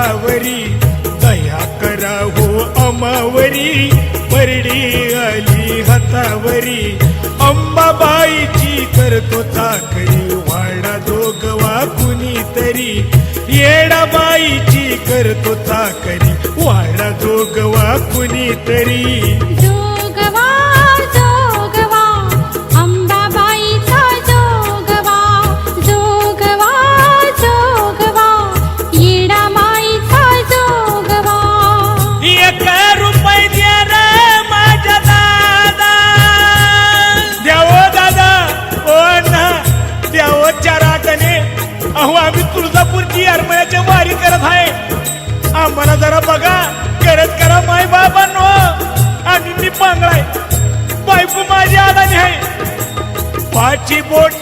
हातावरी दया करा हो अमावरी परडी आली हातावरी अंबाबाईची करतो चाकरी वाडा जोगवा कुणीतरी येडाबाईची करतो चाकरी वाडा जोगवा कुणीतरी जोगवा जोगवा अंबाबाईचा जोगवा जोगवा जोगवा येडाबाईचा जोगवा 1 रुपये द्या रे माझ्या दादा द्यावो दादा ओ ना द्यावो 4 आठाने अहो आम्ही तुळजापूरची येरमळ्याच्या वारी करत आहे आम्हाला जरा बघा करत करा माय बाबांनो आणि मी पांगळाय बायको माझी आदानी आहे 5 बोट